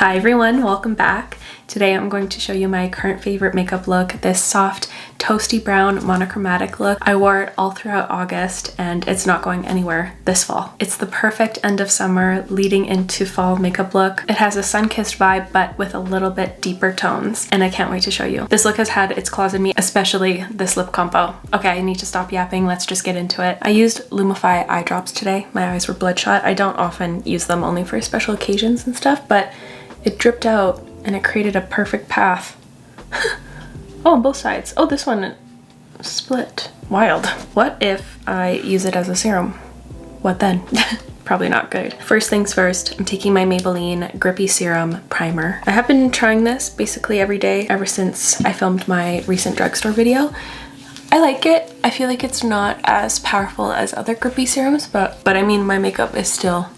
Hi everyone, welcome back. Today I'm going to show you my current favorite makeup look, this soft toasty brown monochromatic look. I wore it all throughout August and it's not going anywhere this fall. It's the perfect end of summer leading into fall makeup look. It has a sun-kissed vibe but with a little bit deeper tones and I can't wait to show you. This look has had its claws in me, especially this lip combo. Okay, I need to stop yapping, let's just get into it. I used Lumify eye drops today. My eyes were bloodshot. I don't often use them, only for special occasions and stuff, but it dripped out and it created a perfect path. Oh, on both sides. Oh, this one split. Wild. What if I use it as a serum? What then? Probably not good. First things first, I'm taking my Maybelline Grippy Serum Primer. I have been trying this basically every day ever since I filmed my recent drugstore video. I like it. I feel like it's not as powerful as other grippy serums, but I mean, my makeup is still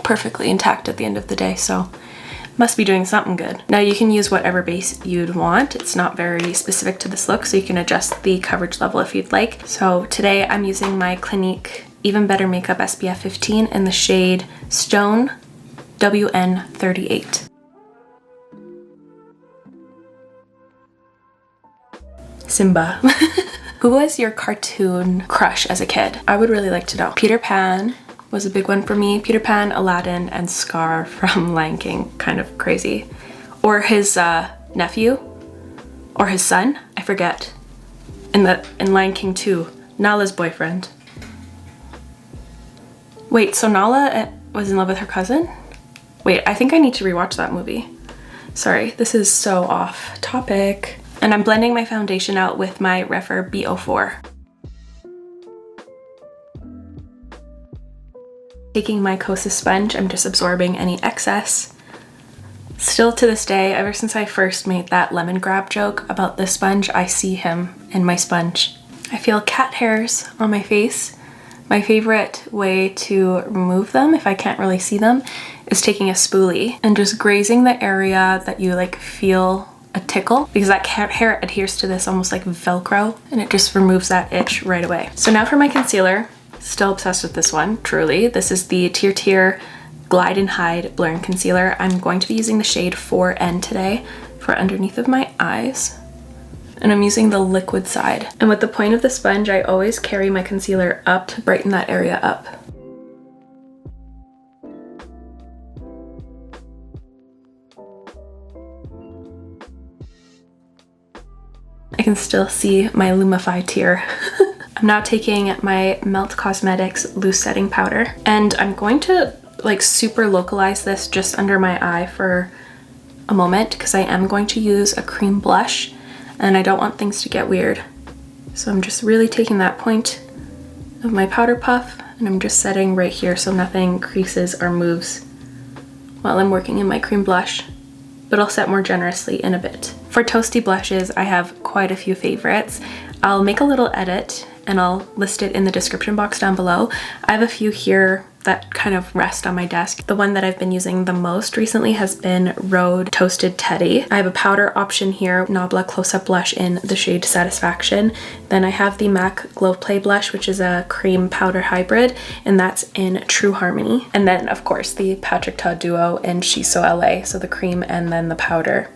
perfectly intact at the end of the day, so must be doing something good. Now you can use whatever base you'd want. It's not very specific to this look, so you can adjust the coverage level if you'd like. So today I'm using my Clinique Even Better Makeup SPF 15 in the shade Stone WN38. Simba. Who was your cartoon crush as a kid? I would really like to know. Peter Pan was a big one for me. Peter Pan, Aladdin, and Scar from Lion King. Kind of crazy. Or his nephew, or his son, I forget. In Lion King 2, Nala's boyfriend. Wait, so Nala was in love with her cousin? Wait, I think I need to rewatch that movie. Sorry, this is so off topic. And I'm blending my foundation out with my Refer B04. Taking my Kosas sponge, I'm just absorbing any excess. Still to this day, ever since I first made that lemon grab joke about this sponge, I see him in my sponge. I feel cat hairs on my face. My favorite way to remove them, if I can't really see them, is taking a spoolie and just grazing the area that you feel a tickle, because that cat hair adheres to this almost like Velcro and it just removes that itch right away. So now for my concealer. Still obsessed with this one, truly. This is the Tear Glide and Hide Blurring Concealer. I'm going to be using the shade 4N today for underneath of my eyes. And I'm using the liquid side. And with the point of the sponge, I always carry my concealer up to brighten that area up. I can still see my Lumify tear. I'm now taking my Melt Cosmetics Loose Setting Powder and I'm going to super localize this just under my eye for a moment because I am going to use a cream blush and I don't want things to get weird. So I'm just really taking that point of my powder puff and I'm just setting right here so nothing creases or moves while I'm working in my cream blush, but I'll set more generously in a bit. For toasty blushes, I have quite a few favorites. I'll make a little edit and I'll list it in the description box down below. I have a few here that kind of rest on my desk. The one that I've been using the most recently has been Rhode Toasted Teddy. I have a powder option here, Nabla Close-Up Blush in the shade Satisfaction. Then I have the MAC Glow Play Blush, which is a cream powder hybrid, and that's in True Harmony. And then, of course, the Patrick Ta Duo in She's So LA, so the cream and then the powder.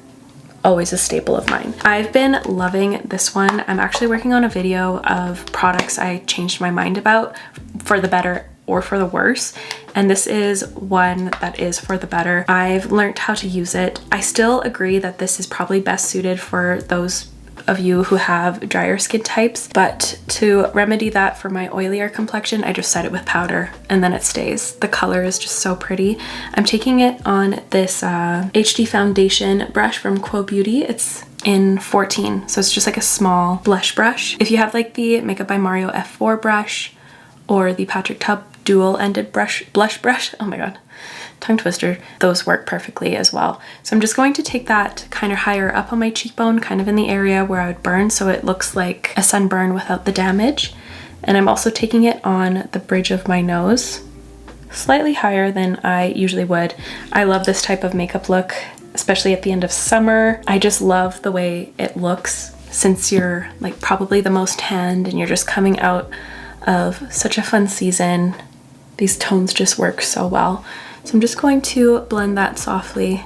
Always a staple of mine. I've been loving this one. I'm actually working on a video of products I changed my mind about for the better or for the worse, and this is one that is for the better. I've learned how to use it. I still agree that this is probably best suited for those of you who have drier skin types, but to remedy that for my oilier complexion, I just set it with powder and then it stays. The color is just so pretty. I'm taking it on this HD foundation brush from Quo Beauty. It's in 14, so it's just like a small blush brush. If you have the Makeup by Mario F4 brush or the Patrick Ta dual-ended blush brush, oh my god, tongue twister, those work perfectly as well. So I'm just going to take that kind of higher up on my cheekbone, kind of in the area where I would burn, so it looks like a sunburn without the damage. And I'm also taking it on the bridge of my nose, slightly higher than I usually would. I love this type of makeup look, especially at the end of summer. I just love the way it looks since you're probably the most tanned and you're just coming out of such a fun season. These tones just work so well. So I'm just going to blend that softly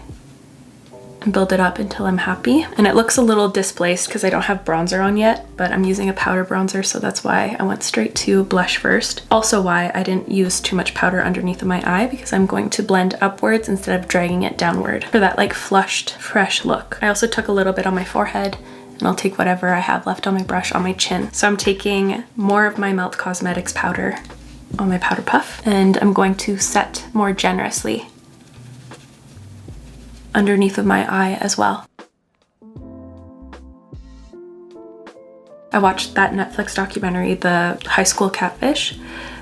and build it up until I'm happy. And it looks a little displaced because I don't have bronzer on yet, but I'm using a powder bronzer, so that's why I went straight to blush first. Also why I didn't use too much powder underneath of my eye, because I'm going to blend upwards instead of dragging it downward for that like flushed, fresh look. I also took a little bit on my forehead, and I'll take whatever I have left on my brush on my chin. So I'm taking more of my Melt Cosmetics powder on my powder puff, and I'm going to set more generously underneath of my eye as well. I watched that Netflix documentary, The High School Catfish,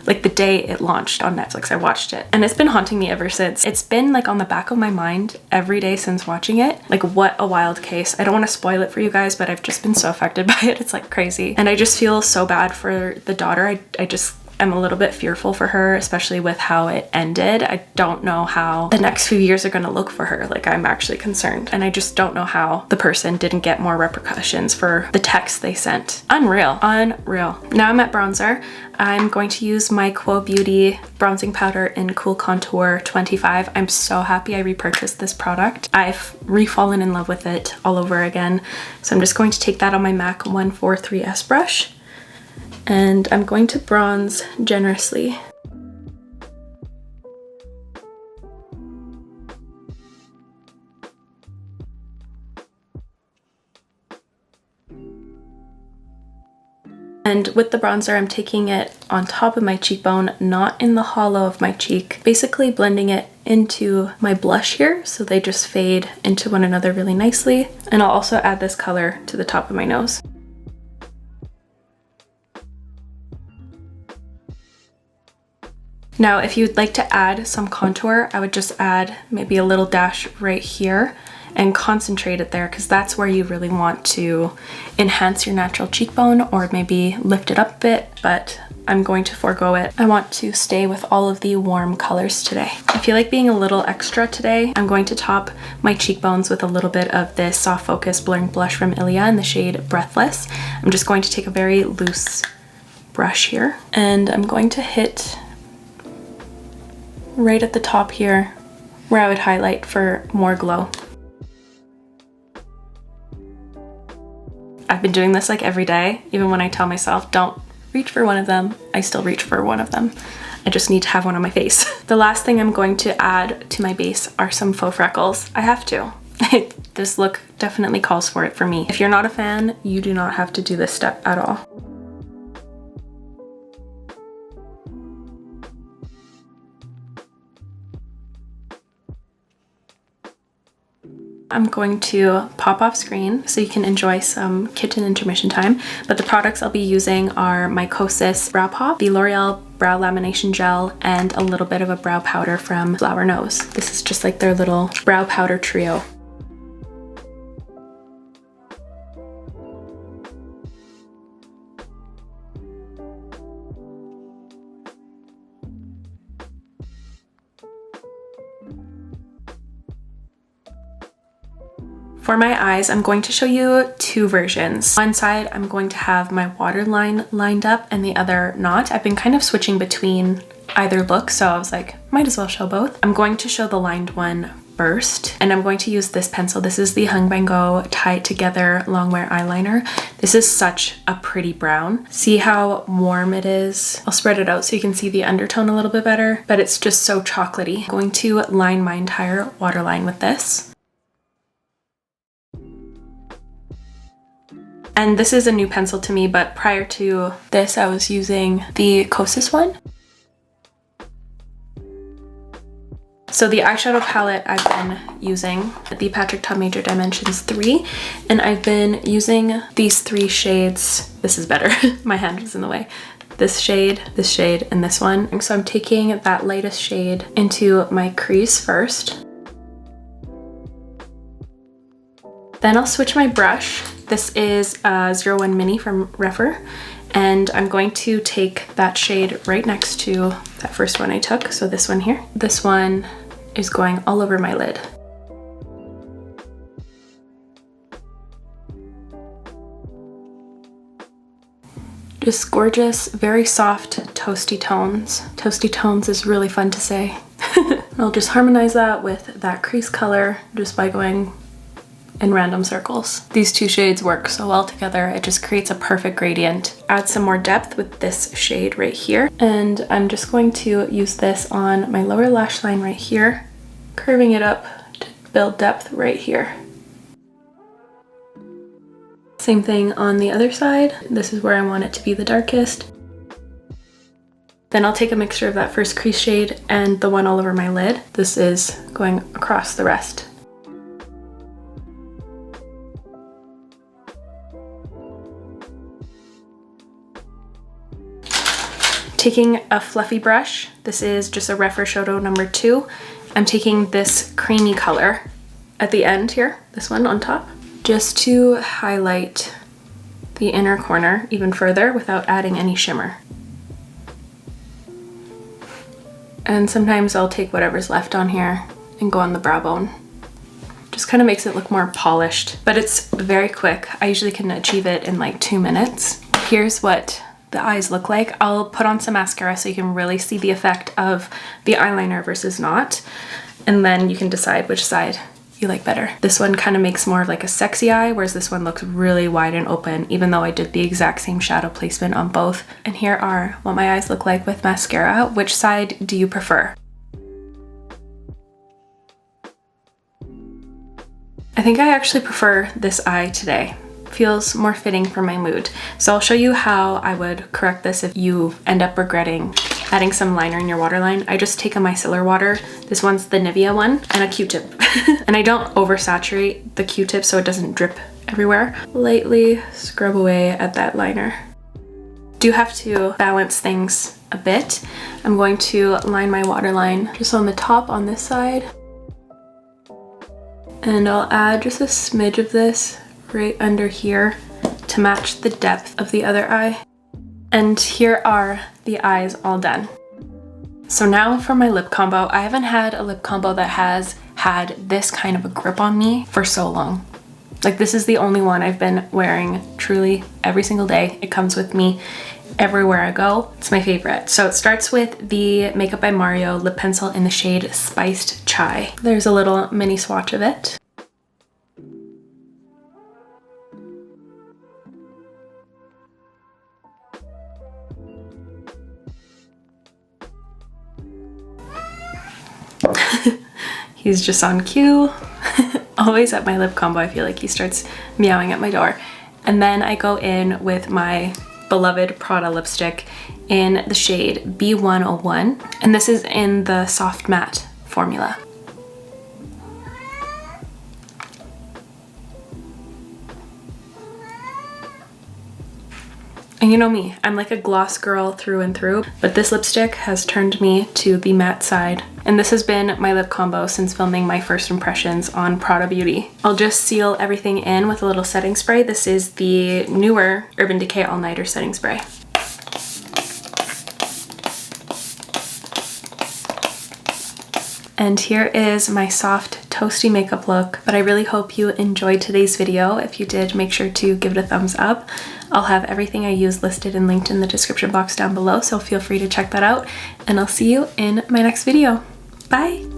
like the day it launched on Netflix. I watched it and it's been haunting me ever since. It's been like on the back of my mind every day since watching it. Like, what a wild case. I don't want to spoil it for you guys, but I've just been so affected by it. It's like crazy. And I just feel so bad for the daughter. I just am a little bit fearful for her, especially with how it ended. I don't know how the next few years are going to look for her. Like, I'm actually concerned. And I just don't know how the person didn't get more repercussions for the text they sent. Unreal. Unreal. Now I'm at bronzer. I'm going to use my Quo Beauty bronzing powder in Cool Contour 25. I'm so happy I repurchased this product. I've re-fallen in love with it all over again. So I'm just going to take that on my MAC 143S brush, and I'm going to bronze generously. And with the bronzer, I'm taking it on top of my cheekbone, not in the hollow of my cheek, basically blending it into my blush here so they just fade into one another really nicely. And I'll also add this color to the top of my nose. Now, if you'd like to add some contour, I would just add maybe a little dash right here and concentrate it there, because that's where you really want to enhance your natural cheekbone or maybe lift it up a bit, but I'm going to forego it. I want to stay with all of the warm colors today. I feel like being a little extra today. I'm going to top my cheekbones with a little bit of this Soft Focus Blurring Blush from Ilia in the shade Breathless. I'm just going to take a very loose brush here, and I'm going to hit right at the top here where I would highlight for more glow. I've been doing this like every day. Even when I tell myself don't reach for one of them, I still reach for one of them. I just need to have one on my face. The last thing I'm going to add to my base are some faux freckles. I have to. This look definitely calls for it for me. If you're not a fan, you do not have to do this step at all. I'm going to pop off screen so you can enjoy some kitchen intermission time, but the products I'll be using are my Kosas Brow Pop, the L'Oreal Brow Lamination Gel, and a little bit of a brow powder from Flower Nose. This is just like their little brow powder trio. For my eyes, I'm going to show you two versions. One side, I'm going to have my waterline lined up and the other not. I've been kind of switching between either look, so I was like, might as well show both. I'm going to show the lined one first, and I'm going to use this pencil. This is the Hung Bango Tie It Together Longwear Eyeliner. This is such a pretty brown. See how warm it is? I'll spread it out so you can see the undertone a little bit better, but it's just so chocolatey. I'm going to line my entire waterline with this. And this is a new pencil to me, but prior to this, I was using the Kosas one. So the eyeshadow palette I've been using, the Patrick Ta Major Dimensions 3, and I've been using these three shades. This is better, my hand was in the way. This shade, and this one. And so I'm taking that lightest shade into my crease first. Then I'll switch my brush. This is a 01 Mini from Refer, and I'm going to take that shade right next to that first one I took, so this one here. This one is going all over my lid. Just gorgeous, very soft, toasty tones. Toasty tones is really fun to say. I'll just harmonize that with that crease color just by going in random circles. These two shades work so well together, it just creates a perfect gradient. Add some more depth with this shade right here. And I'm just going to use this on my lower lash line right here, curving it up to build depth right here. Same thing on the other side. This is where I want it to be the darkest. Then I'll take a mixture of that first crease shade and the one all over my lid. This is going across the rest. Taking a fluffy brush, this is just a Refreshoto number 2. I'm taking this creamy color at the end here, this one on top, just to highlight the inner corner even further without adding any shimmer. And sometimes I'll take whatever's left on here and go on the brow bone. Just kind of makes it look more polished, but it's very quick. I usually can achieve it in like 2 minutes. Here's what the eyes look like. I'll put on some mascara so you can really see the effect of the eyeliner versus not, and then you can decide which side you like better. This one kind of makes more of like a sexy eye, whereas this one looks really wide and open, even though I did the exact same shadow placement on both. And here are what my eyes look like with mascara. Which side do you prefer? I think I actually prefer this eye today. Feels more fitting for my mood. So I'll show you how I would correct this if you end up regretting adding some liner in your waterline. I just take a micellar water. This one's the Nivea one, and a Q-tip. And I don't oversaturate the Q-tip so it doesn't drip everywhere. Lightly scrub away at that liner. Do have to balance things a bit. I'm going to line my waterline just on the top on this side. And I'll add just a smidge of this right under here to match the depth of the other eye. And here are the eyes all done. So now for my lip combo. I haven't had a lip combo that has had this kind of a grip on me for so long. Like, this is the only one I've been wearing truly every single day. It comes with me everywhere I go. It's my favorite. So it starts with the Makeup by Mario lip pencil in the shade Spiced Chai. There's a little mini swatch of it. He's just on cue. Always at my lip combo, I feel like he starts meowing at my door. And then I go in with my beloved Prada lipstick in the shade B101. And this is in the soft matte formula. And you know me, I'm like a gloss girl through and through, but this lipstick has turned me to the matte side. And this has been my lip combo since filming my first impressions on Prada Beauty. I'll just seal everything in with a little setting spray. This is the newer Urban Decay All Nighter setting spray. And here is my soft, toasty makeup look, but I really hope you enjoyed today's video. If you did, make sure to give it a thumbs up. I'll have everything I use listed and linked in the description box down below, so feel free to check that out, and I'll see you in my next video. Bye!